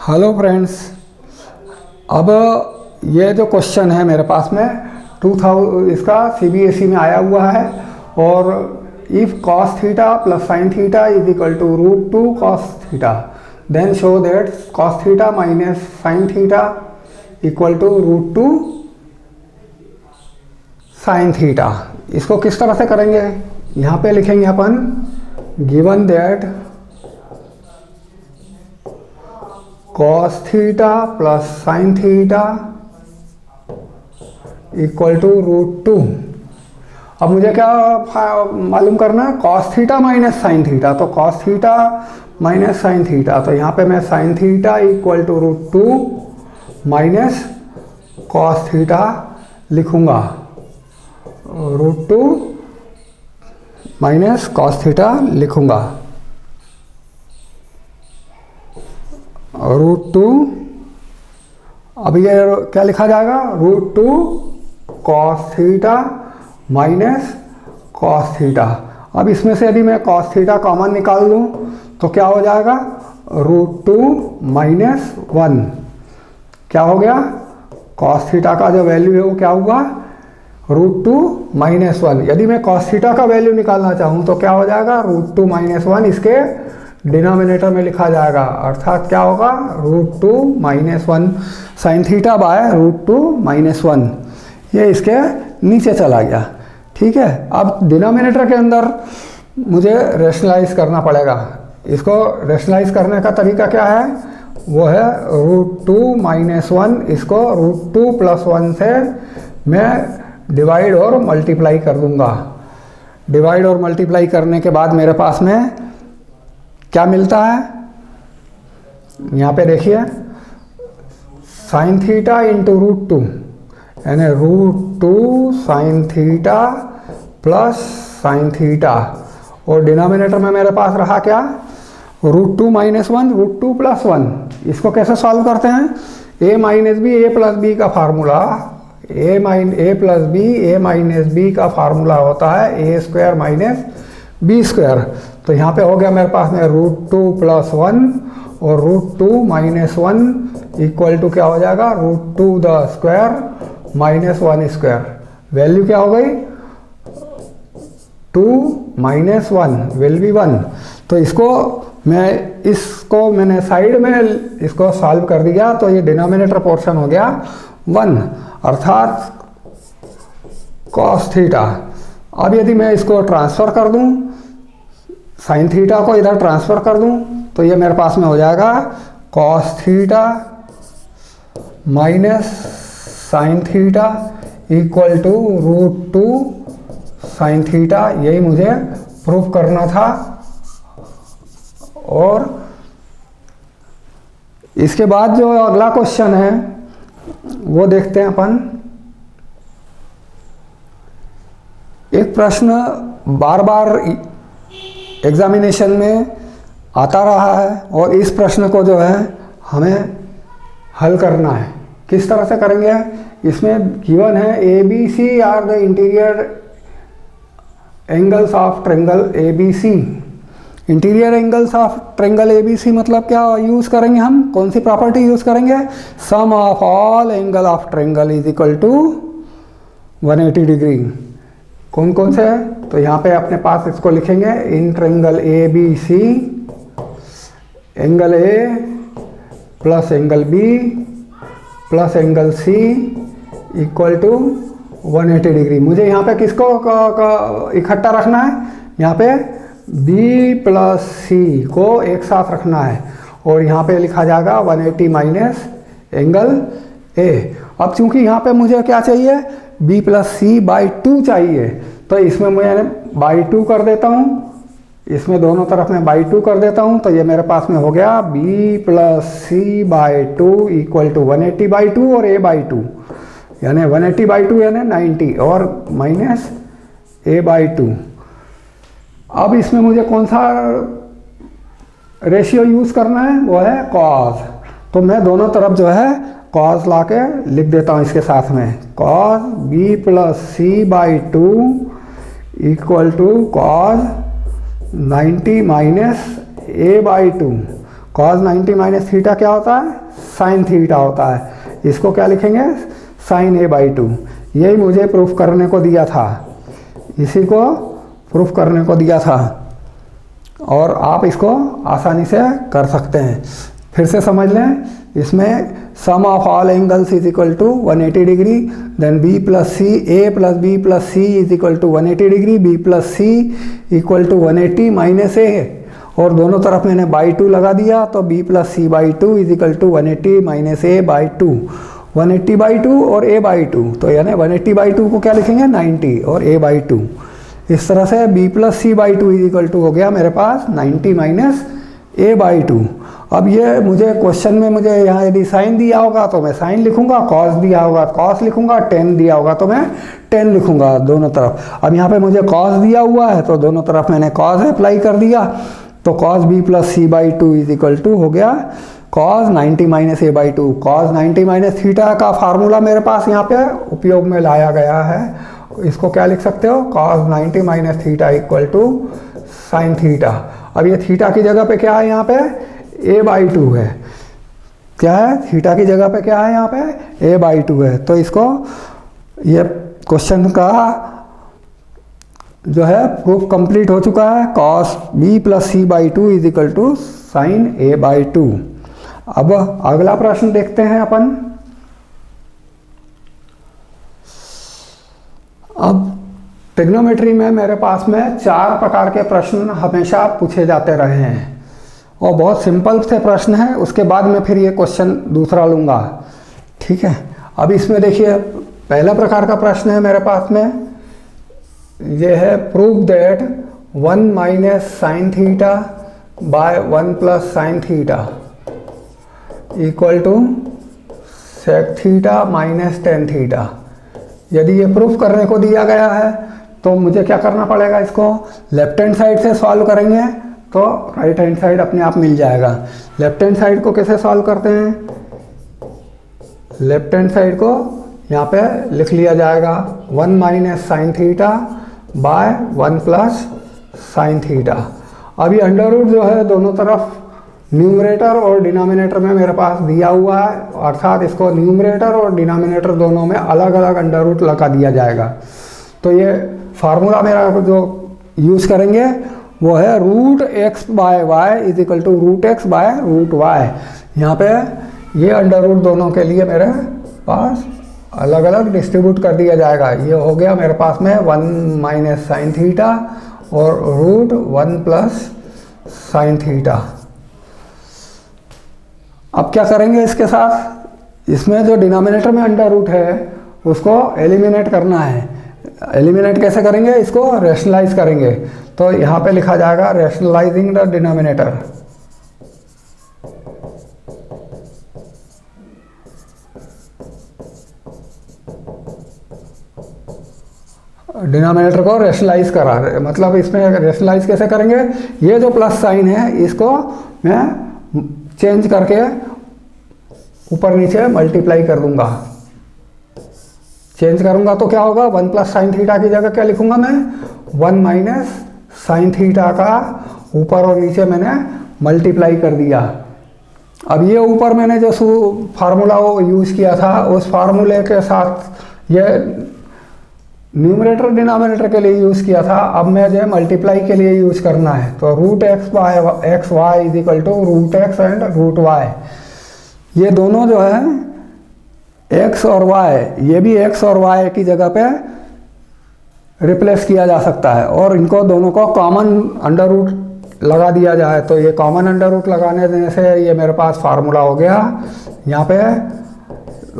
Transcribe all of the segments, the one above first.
Hello friends. अब ये जो क्वेश्चन है मेरे पास में 2000 इसका सीबीएसई में आया हुआ है और if cos theta plus sine theta is equal to √2 cos theta then show that cos theta minus sine theta equal to √2 sine theta. इसको किस तरह से करेंगे, यहाँ पे लिखेंगे अपन given that cos theta plus sine theta equal to √2। अब मुझे क्या मालूम करना है, cos theta minus sine theta. तो cos theta minus sine theta, तो यहाँ पे मैं sign theta equal to √2 minus cos theta लिखूंगा, √2 माइनस cos थीटा लिखूंगा, √2। अब ये क्या लिखा जाएगा, √2 cos theta minus cos theta. अब इसमें से यदि मैं cos थीटा कॉमन निकाल लूँ तो क्या हो जाएगा, √2 माइनस 1। क्या हो गया, cos थीटा का जो वैल्यू है वो क्या हुआ, √2 माइनस 1। यदि मैं cos थीटा का वैल्यू निकालना चाहूँ तो क्या हो जाएगा, √2 माइनस 1 इसके डिनोमिनेटर में लिखा जाएगा, अर्थात क्या होगा, √2 minus 1 sign theta bye √2 minus 1। ये इसके नीचे चला गया। ठीक है, अब डिनोमिनेटर के अंदर मुझे रेशनलाइज करना पड़ेगा। इसको रेशनलाइज करने का तरीका क्या है, वो है √2 माइनस 1, इसको √2 प्लस 1 से मैं डिवाइड और मल्टीप्लाई कर दूंगा। डिवाइड और मल्टीप्लाई करने के बाद मेरे पास में क्या मिलता है, यहाँ पे देखिए साइन थीटा इंटू √2 यानी √2 sine theta plus sine theta, और डिनोमिनेटर में मेरे पास रहा क्या, √2 माइनस 1 √2 प्लस 1। इसको कैसे सॉल्व करते हैं, a minus B A plus B का formula, a plus B A minus B का फार्मूला होता है a square minus B square. तो यहाँ पे हो गया मेरे पास में √2 प्लस 1 और √2 माइनस 1 इक्वल टू क्या हो जाएगा, √2 the square minus 1 square. Value क्या हो गई, 2 माइनस 1 विल बी 1। तो इसको मैंने साइड में इसको सॉल्व कर दिया, तो ये डिनोमिनेटर पोर्शन हो गया 1, अर्थात cos थीटा। अब यदि मैं इसको ट्रांसफ़र कर दूं, साइन थीटा को इधर ट्रांसफ़र कर दूं, तो ये मेरे पास में हो जाएगा cos theta minus sine theta equal to √2 sine theta. यही मुझे प्रूफ करना था। और इसके बाद जो अगला क्वेश्चन है वो देखते हैं अपन। एक प्रश्न बार बार एग्जामिनेशन में आता रहा है और इस प्रश्न को जो है हमें हल करना है। किस तरह से करेंगे, इसमें गिवन है ABC are the interior angles of triangle ABC। Interior angles of triangle ABC मतलब क्या यूज़ करेंगे हम, कौन सी प्रॉपर्टी यूज़ करेंगे, sum of all angle of triangle is equal to 180 degree. कौन कौन से है, तो यहाँ पे अपने पास इसको लिखेंगे, in triangle ABC angle A plus angle B plus angle C equal to 180 degree. मुझे यहाँ पे किसको इकट्ठा रखना है, यहाँ पे B प्लस C को एक साथ रखना है और यहाँ पे लिखा जाएगा 180 माइनस एंगल A। अब चूंकि यहाँ पे मुझे क्या चाहिए, B प्लस C बाई 2 चाहिए, तो इसमें मैं बाई 2 कर देता हूँ, इसमें दोनों तरफ में बाई 2 कर देता हूँ। तो ये मेरे पास में हो गया B plus C by 2 equal to 180 by 2 और A बाई 2 यानी 180 बाई 2 यानी 90 और माइनस A बाई 2। अब इसमें मुझे कौन सा रेशियो यूज़ करना है, वो है cos। तो मैं दोनों तरफ जो है cos ला के लिख देता हूँ इसके साथ में, cos B plus C by 2 equal to cos 90 minus A by 2। Cos 90 minus theta क्या होता है, साइन थीटा होता है। इसको क्या लिखेंगे, साइन a/2। यही मुझे प्रूफ करने को दिया था, इसी को प्रूफ करने को दिया था, और आप इसको आसानी से कर सकते हैं। फिर से समझ लें, इसमें sum of all angles is equal to 180 degree, then b plus C, a plus b plus C is equal to 180 degree, b plus C equal to 180 minus a, और दोनों तरफ मैंने बाई 2 लगा दिया, तो b plus C by 2 is equal to 180 minus a by 2, 180/2 और a/2, तो यानी 180/2 को क्या लिखेंगे 90 और a/2। इस तरह से b plus C by 2 is equal to हो गया मेरे पास 90 माइनस a/2। अब ये मुझे क्वेश्चन में मुझे यहाँ यदि साइन दिया होगा तो मैं साइन लिखूंगा, कॉस दिया होगा कॉस लिखूंगा, टेन दिया होगा तो मैं टेन लिखूंगा दोनों तरफ। अब यहाँ पे मुझे कॉस दिया हुआ है तो दोनों तरफ मैंने कॉस अप्लाई कर दिया, तो cos b plus C by 2 is equal to हो गया cos 90 minus a/2। Cos 90 minus theta का फार्मूला मेरे पास यहाँ पे उपयोग में लाया गया है, इसको क्या लिख सकते हो, cos 90 minus theta equal to sine theta. अब ये थीटा की जगह पे क्या है, यहाँ पे a/2 है, क्या है, थीटा की जगह पे क्या है, यहाँ पे a/2 है। तो इसको ये क्वेश्चन का जो है प्रूफ कंप्लीट हो चुका है, cos b plus C by 2 is equal to sine a/2। अब अगला प्रश्न देखते हैं अपन। अब ट्रिग्नोमेट्री में मेरे पास में 4 प्रकार के प्रश्न हमेशा पूछे जाते रहे हैं, और बहुत सिंपल से प्रश्न है, उसके बाद में फिर ये क्वेश्चन दूसरा लूँगा, ठीक है। अब इसमें देखिए पहला प्रकार का प्रश्न है मेरे पास में, ये है prove that 1 minus sine theta by 1 plus sine theta equal to sec theta minus tan theta. यदि ये प्रूफ करने को दिया गया है तो मुझे क्या करना पड़ेगा, इसको लेफ्ट हैंड साइड से सॉल्व करेंगे तो राइट हैंड साइड अपने आप मिल जाएगा। लेफ्ट हैंड साइड को कैसे सॉल्व करते हैं, लेफ्ट हैंड साइड को यहाँ पे लिख लिया जाएगा 1 minus sine theta by 1 plus sine theta. अभी अंडर रूट जो है दोनों तरफ न्यूमरेटर और डिनोमिनेटर में मेरे पास दिया हुआ है, अर्थात इसको न्यूमरेटर और डिनोमिनेटर दोनों में अलग अलग अंडर रूट लगा दिया जाएगा। तो ये फार्मूला मेरा जो यूज़ करेंगे वो है root X by Y is equal to root X by root Y. यहाँ पे ये अंडर रूट दोनों के लिए मेरे पास अलग अलग डिस्ट्रीब्यूट कर दिया जाएगा। ये हो गया मेरे पास में 1 माइनस साइन थीटा और रूट 1 प्लस साइन थीटा। अब क्या करेंगे इसके साथ, इसमें जो डिनोमिनेटर में अंडर रूट है उसको एलिमिनेट करना है। एलिमिनेट कैसे करेंगे, इसको रैशनलाइज करेंगे, तो यहाँ पे लिखा जाएगा रैशनलाइजिंग द डिनोमिनेटर। डिनोमिनेटर को रैशनलाइज करा, मतलब इसमें रैशनलाइज कैसे करेंगे, ये जो प्लस साइन है इसको मैं चेंज करके ऊपर नीचे मल्टीप्लाई कर दूंगा। चेंज करूंगा तो क्या होगा, 1 प्लस साइन थीटा की जगह क्या लिखूंगा मैं, 1 माइनस साइन थीटा का ऊपर और नीचे मैंने मल्टीप्लाई कर दिया। अब ये ऊपर मैंने जो फार्मूला वो यूज़ किया था उस फार्मूले के साथ ये न्यूमरेटर डिनोमिनेटर के लिए यूज़ किया था, अब मुझे मल्टीप्लाई के लिए यूज़ करना है। तो root X by X Y is equal to root X and root Y. ये दोनों जो है x और y, ये भी x और y की जगह पे रिप्लेस किया जा सकता है, और इनको दोनों को कॉमन अंडर रूट लगा दिया जाए। तो ये कॉमन अंडर रूट लगाने देने से ये मेरे पास फार्मूला हो गया, यहाँ पे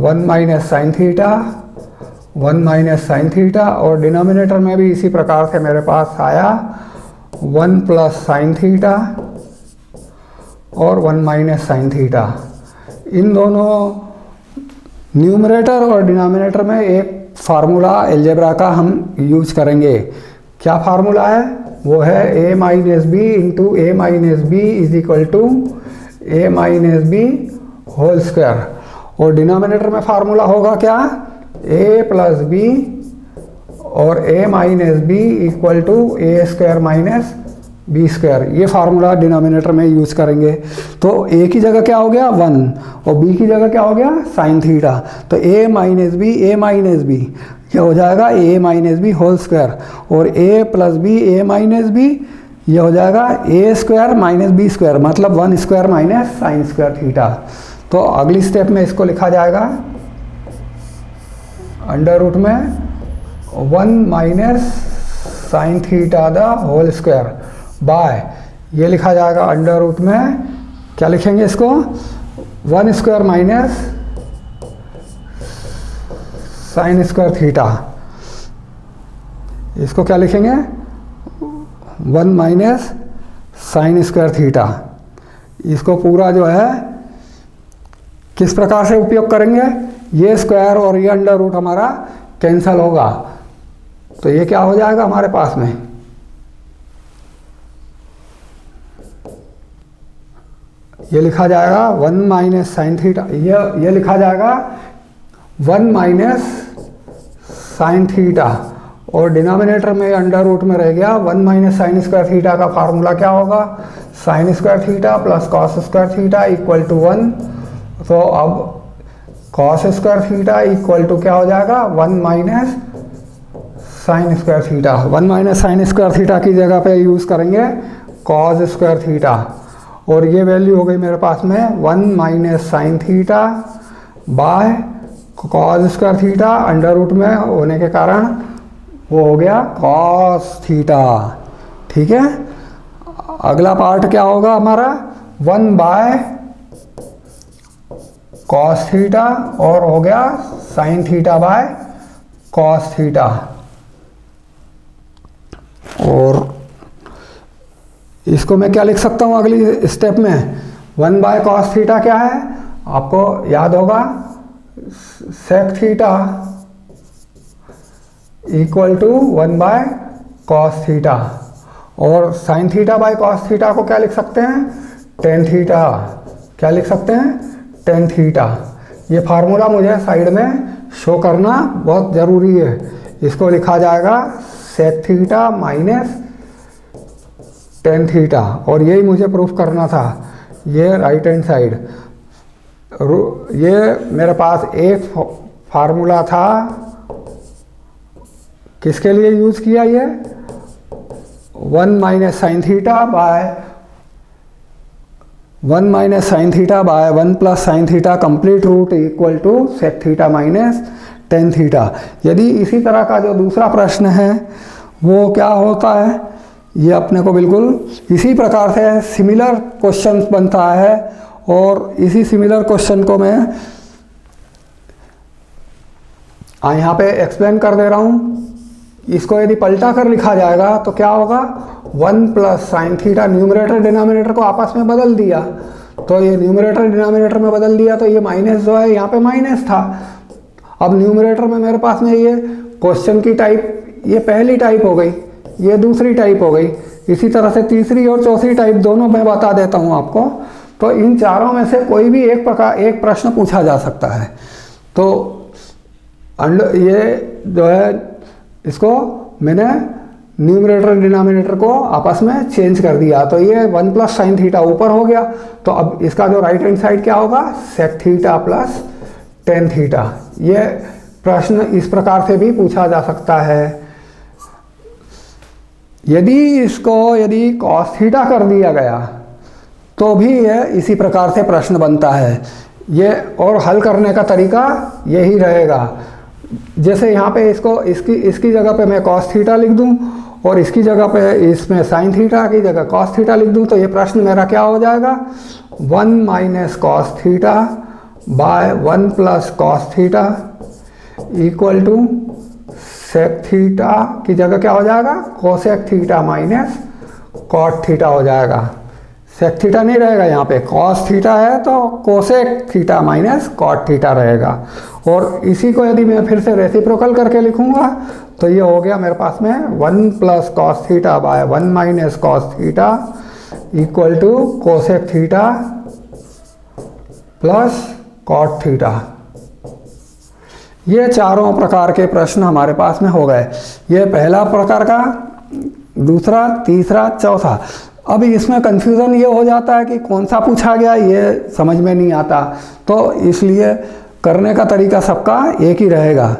1 minus sine theta, 1 minus sine theta, और डिनोमिनेटर में भी इसी प्रकार से मेरे पास आया 1 प्लस साइन थीटा और 1 माइनस साइन थीटा। इन दोनों न्यूमरेटर और डिनोमिनेटर में एक फार्मूला अलजेब्रा का हम यूज करेंगे। क्या फार्मूला है, वो है a minus B into A minus B is equal to A minus B whole square, और डिनोमिनेटर में फार्मूला होगा क्या, a प्लस बी और a minus B equal to A square minus B square, ये formula denominator में use करेंगे। तो ए की जगह क्या हो गया 1 और बी की जगह क्या हो गया साइन थीटा। तो ए माइनस बी ये हो जाएगा ए माइनस बी होल स्क्वायर, और ए plus B A minus B ये हो जाएगा ए स्क्वायर माइनस बी स्क्वायर, मतलब 1 square minus sine square theta. तो अगली स्टेप में इसको लिखा जाएगा अंडर रूट में 1 minus sine theta the whole square by, ये लिखा जाएगा अंडर रूट में, क्या लिखेंगे इसको 1 square minus sine square theta, इसको क्या लिखेंगे 1 माइनस साइन स्क्वायर थीटा। इसको पूरा जो है किस प्रकार से उपयोग करेंगे, ये स्क्वायर और ये अंडर रूट हमारा कैंसल होगा, तो ये क्या हो जाएगा हमारे पास में ये लिखा जाएगा 1 माइनस साइन थीटा, ये लिखा जाएगा 1 माइनस साइन थीटा, और डिनोमिनेटर में अंडर रूट में रह गया 1 माइनस साइन स्क्वायर थीटा का फार्मूला क्या होगा sine square theta plus cos square theta equal to 1। तो अब cos square theta equal to क्या हो जाएगा 1 minus sine square theta. 1 minus sine square theta की जगह पे यूज करेंगे कॉस स्क्वायर थीटा, और ये वैल्यू हो गई मेरे पास में 1 minus sine theta by cos square theta, under root में होने के कारण वो हो गया कॉस थीटा। ठीक है, अगला पार्ट क्या होगा हमारा 1 बाय कॉस थीटा और हो गया sign theta by cos theta, और इसको मैं क्या लिख सकता हूँ अगली स्टेप में 1 बाय कॉस थीटा क्या है आपको याद होगा sec theta equal to 1 by cos theta, और sine theta by cos theta को क्या लिख सकते हैं टेन थीटा, क्या लिख सकते हैं टेन थीटा। ये फार्मूला मुझे साइड में शो करना बहुत ज़रूरी है, इसको लिखा जाएगा sec theta minus tan theta, और यही मुझे प्रूफ करना था। ये राइट हैंड साइड, ये मेरे पास एक फार्मूला था किसके लिए यूज किया ये 1 minus sine theta by 1 plus sine theta complete root equal to sec theta minus tan theta. यदि इसी तरह का जो दूसरा प्रश्न है वो क्या होता है, ये अपने को बिल्कुल इसी प्रकार से सिमिलर क्वेश्चन बनता है, और इसी सिमिलर क्वेश्चन को मैं यहाँ पे एक्सप्लेन कर दे रहा हूँ। इसको यदि पलटा कर लिखा जाएगा तो क्या होगा 1 plus sine theta, numerator denominator को आपस में बदल दिया, तो ये न्यूमरेटर डिनोमिनेटर में बदल दिया, तो ये माइनस जो है यहाँ पे माइनस था। अब न्यूमरेटर में मेरे पास में ये क्वेश्चन की टाइप ये पहली टाइप हो गई, ये दूसरी टाइप हो गई, इसी तरह से तीसरी और चौथी टाइप दोनों मैं बता देता हूँ आपको। तो इन चारों में से कोई भी एक प्रश्न पूछा जा सकता है। तो ये जो है इसको मैंने न्यूमरेटर डिनोमिनेटर को आपस में चेंज कर दिया, तो ये 1 प्लस साइन थीटा ऊपर हो गया, तो अब इसका जो राइट हैंड साइड क्या होगा sec theta plus tan theta. ये प्रश्न इस प्रकार से भी पूछा जा सकता है। यदि कॉस थीटा कर दिया गया तो भी ये इसी प्रकार से प्रश्न बनता है, ये और हल करने का तरीका यही रहेगा। जैसे यहाँ पे इसकी जगह पे मैं कॉस थीटा लिख दूँ और इसकी जगह पे इसमें साइन थीटा की जगह कॉस थीटा लिख दूँ, तो ये प्रश्न मेरा क्या हो जाएगा 1 minus cos theta by 1 plus cos theta equal to sec theta की जगह क्या हो जाएगा cosec theta minus cot theta हो जाएगा। सेक थीटा नहीं रहेगा, यहाँ पे कॉस थीटा है तो cosec theta minus cot theta रहेगा। और इसी को यदि मैं फिर से रेसिप्रोकल करके लिखूंगा तो ये हो गया मेरे पास में 1 plus cos theta by 1 minus cos theta equal to cosec theta plus cot theta. ये चारों प्रकार के प्रश्न हमारे पास में हो गए। ये पहला प्रकार का दूसरा, तीसरा, चौथा। अब इसमें कन्फ्यूज़न ये हो जाता है कि कौन सा पूछा गया ये समझ में नहीं आता, तो इसलिए करने का तरीका सबका एक ही रहेगा।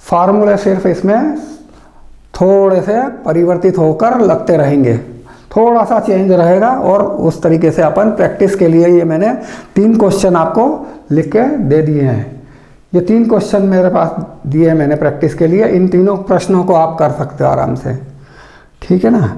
फार्मूले सिर्फ इसमें थोड़े से परिवर्तित होकर लगते रहेंगे, थोड़ा सा चेंज रहेगा, और उस तरीके से अपन प्रैक्टिस के लिए ये मैंने 3 क्वेश्चन आपको लिख के दे दिए हैं। ये 3 क्वेश्चन मेरे पास दिए हैं मैंने प्रैक्टिस के लिए। इन तीनों प्रश्नों को आप कर सकते हो आराम से, ठीक है ना।